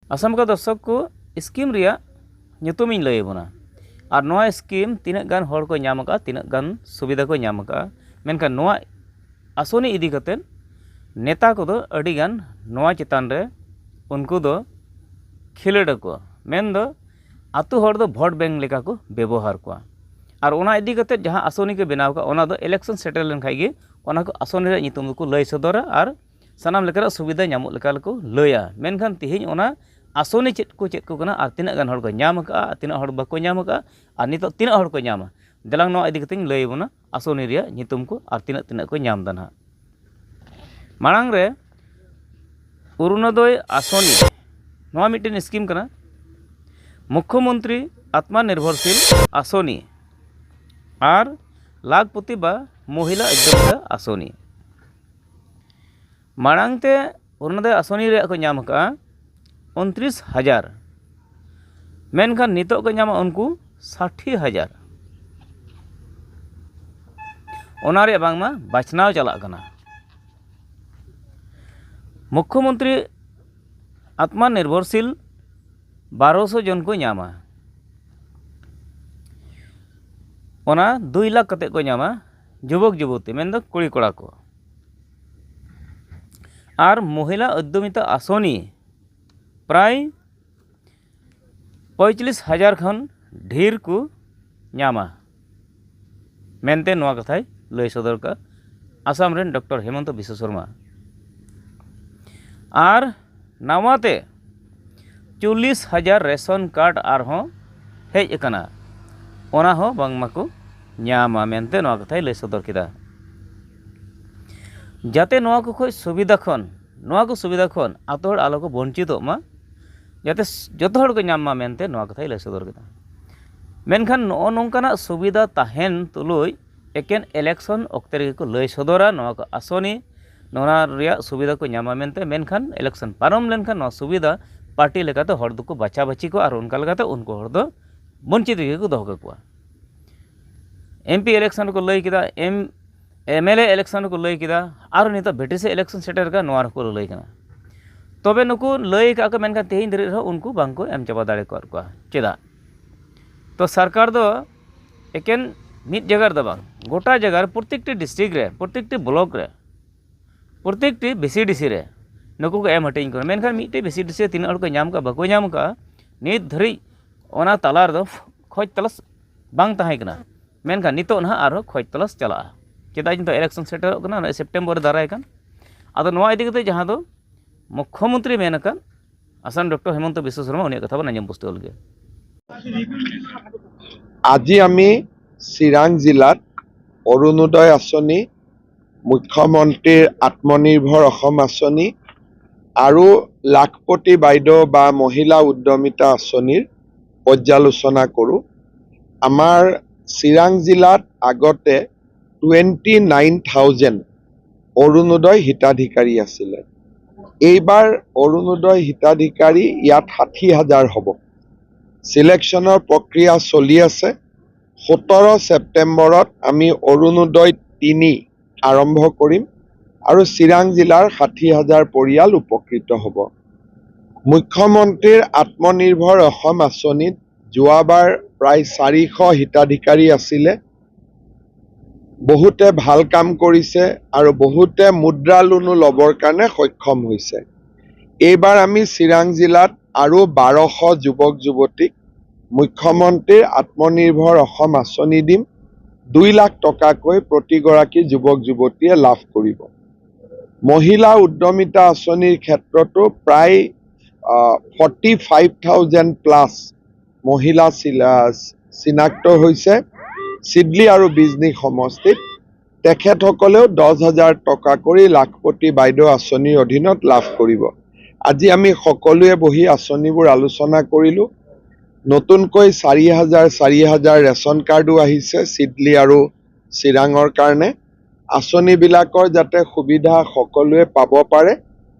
आसाम का दर्शक को स्कीम रिया nyutumin lay bona ar noa scheme तीना गान हर को नाम का तीना गान सुविधा को नाम का मेनखान नोआ आसोनी इदी कतेन नेता को दो अडी गान नोआ चितान रे उनको दो खिलड़ को मेन दो आतु हर दो भोट बैंक लेका को व्यवहार को और ओना इदी कते जहां आसोनी के बनाव का ओना दो इलेक्शन सेटल लन खाइगे ओना को आसोनी रे नितुम को लय सदरा और सानाम लेकर सुविधा नामो लेका को लया मेनखान तिहिन ओना आसोनी चेत को कना और तीना गान हर को नाम का तीना हर बाको नाम का और नितो तीना हर को नाम दलांग नो इदी कतेन लय बोना आसोनी रे नितुम को और तीना को नाम दाना मांग रे अरुणोदय आसोनी नोआ मिटेन स्कीम कना मुख्यमंत्री आत्मनिर्भरशील आसोनी और लाखपति बा महिला उद्यमिता आसोनी मांगते अरुणोदय आसोनी रे को नाम का 29,000 मेनखान नितो को नाम उनको 60,000 ओना रे बांगमा बाचनाव चला कना मुख्यमंत्री आत्मनिर्भरशील 1200 जन को नामा ओना 2 लाख कते को नामा युवक युवती मेन दो कुड़ी कोड़ा को और महिला उद्यमिता आसोनी प्राय 45,000 खन ढेर को नामा मेनते नोआ कथाय लय सदर का आसाम रेन डॉक्टर हेमंत बिश्व शर्मा और नवाते 40,000 रेशन कार्ड आरहों हेज एकना ओना हो बांगमा को नामा मेनते नोआ कथाय लय सदर किदा जाते नोआ को खोज सुविधा खन आतो हर आलो को वंचित मा जाते जतो हर को नामा मेनते नोआ कथाय लय सदर किदा मेनखान नो नोंकाना सुविधा ताहेन तुलुय एकेन इलेक्शन ऑक्ते रे को लय सदरा नोआ को आसोनी नोना रिया सुविधा को नामा मेनते मेनखान इलेक्शन पारम लेनखान नोआ सुविधा पार्टी लेकाते हर दुको बाचा बाची को और उनका लगाते उनको हर दो वंचित गे को दोह को एमपी इलेक्शन को लय किदा एमएलए इलेक्शन को लय किदा और नितो बेटिसे इलेक्शन सेटर का नोआ को लय कना तबे नुको लय का मेनखान तेहिन दरे उनको बांग को एम चाबा दाड़े को चेदा तो सरकार दो एकेन मिट जगह दो बांग गोटा जगह प्रत्येकटी डिस्ट्रिक्ट रे प्रत्येकटी ब्लॉक रे प्रत्येकटी बीसीडीसी रे नुको को एम हटिंग को मेनखान मिटे बीसीडीसी तीन हर को नाम का बाको नाम का नित धरी ओना तालार दो खोज तलस बांग ताहे कना मेनखान नितो ना आरो खोज तलस चला चेदा जिन तो इलेक्शन सेटर कना सेप्टेम्बर दाराय कान आदो नोआ इदी कते जहां दो मुख्यमंत्री मेनका आसाम डॉक्टर हेमंत बिश्व शर्मा उनी कथा बन पुस्तक लगे আজি আমি চিৰাং জিলাত অৰুণোদয় আঁচনি মুখ্যমন্ত্ৰীৰ আত্মনিৰ্ভৰ অসম আঁচনি আৰু লাখপতি বাইদেউ বা মহিলা উদ্যমিতা আঁচনিৰ পৰ্যালোচনা কৰোঁ। আমাৰ চিৰাং জিলাত আগতে 29,000 অৰুণোদয় হিতাধিকাৰী আছিলে। এইবাৰ অৰুণোদয় হিতাধিকাৰী ইয়াত 60,000 হ'ব। সিলেকশনৰ প্ৰক্ৰিয়া চলি আছে। 17 ছেপ্টেম্বৰত আমি অৰুণোদয় 3 আৰম্ভ কৰিম আৰু চিৰাং জিলাৰ 60,000 পৰিয়াল উপকৃত হ'ব। মুখ্যমন্ত্ৰীৰ আত্মনিৰ্ভৰ অসম আঁচনিত যোৱাবাৰ প্ৰায় 400 হিতাধিকাৰী আছিলে। বহুতে ভাল কাম কৰিছে আৰু বহুতে মুদ্ৰা লোনো ল'বৰ কাৰণে সক্ষম হৈছে। এইবাৰ আমি চিৰাং জিলাত আৰু 1200 যুৱক যুৱতীক মুখ্যমন্ত্ৰীৰ আত্মনিৰ্ভৰ অসম আঁচনি দিম। 2 লাখ টকাকৈ প্ৰতিগৰাকী যুৱক যুৱতীয়ে লাভ কৰিব। মহিলা উদ্যমিতা আঁচনিৰ ক্ষেত্ৰতো প্ৰায় 45,000 প্লাছ মহিলা চিনাক্ত হৈছে চিডলি আৰু বিজনী সমষ্টিত। তেখেতসকলেও 10,000 টকা কৰি লাখপতি বাইদেউ আঁচনিৰ অধীনত লাভ কৰিব। আজি আমি সকলোৱে বহি আঁচনিবোৰ আলোচনা কৰিলোঁ। নতুনকৈ 4,000 ৰেচন কাৰ্ডো আহিছে চিডলি আৰু চিৰাঙৰ কাৰণে। আঁচনিবিলাকৰ যাতে সুবিধা সকলোৱে পাব পাৰে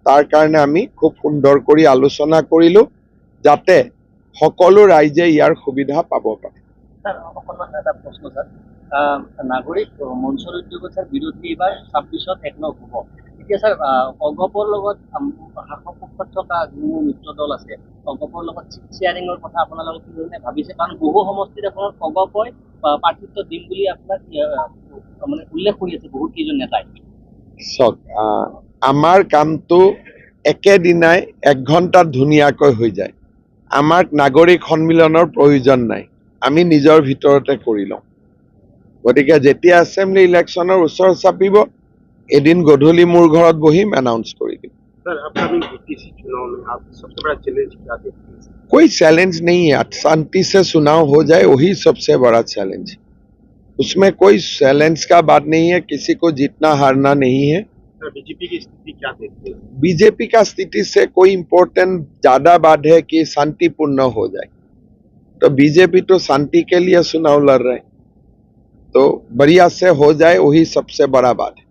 তাৰ কাৰণে আমি খুব সুন্দৰ কৰি আলোচনা কৰিলোঁ যাতে সকলো ৰাইজে ইয়াৰ সুবিধা পাব পাৰে। স্যার অকণমান এটা প্ৰশ্ন স্যার নাগৰিক মঞ্চৰ উদ্যোগৰ বিৰোধী এবাৰ 26ত একমত হ'ব। এতিয়া ছাৰ অগপৰ লগত শাসক পক্ষত থকা যিবোৰ মিত্ৰ দল আছে অগপৰ লগত চিট শ্বেয়াৰিঙৰ কথা আপোনালোকে কি ধৰণে ভাবিছে কাৰণ বহু সমষ্টিত আপোনাৰ অগপই প্ৰাৰ্থিত্ব দিম বুলি আপোনাক মানে উল্লেখ কৰি আছে বহুত কেইজন নেতাই চাওক আমাৰ কামটো একেদিনাই 1 ঘণ্টাত ধুনীয়াকৈ হৈ যায় আমাক নাগৰিক সন্মিলনৰ প্ৰয়োজন নাই আমি নিজৰ ভিতৰতে কৰি লওঁ গতিকে যেতিয়া এছেম্বলি ইলেকশ্যনৰ ওচৰ চাপিব এদিন গধূলি মোৰ ঘৰত বহিম এনাউন্স কৰি দিম सर अपकमिंग बीटीसी चुनाव में आप सबसे बड़ा चैलेंज क्या देखते हैं कोई चैलेंज नहीं है शांति से चुनाव हो जाए वही सबसे बड़ा चैलेंज उसमें कोई चैलेंज का बात नहीं है किसी को जीतना हारना नहीं है सर बीजेपी की स्थिति क्या देखते हैं बीजेपी का स्थिति से कोई इम्पोर्टेंट ज्यादा बात है कि शांतिपूर्ण हो जाए तो बीजेपी तो शांति के लिए चुनाव लड़ रहे हैं तो बढ़िया से हो जाए वही सबसे बड़ा बात है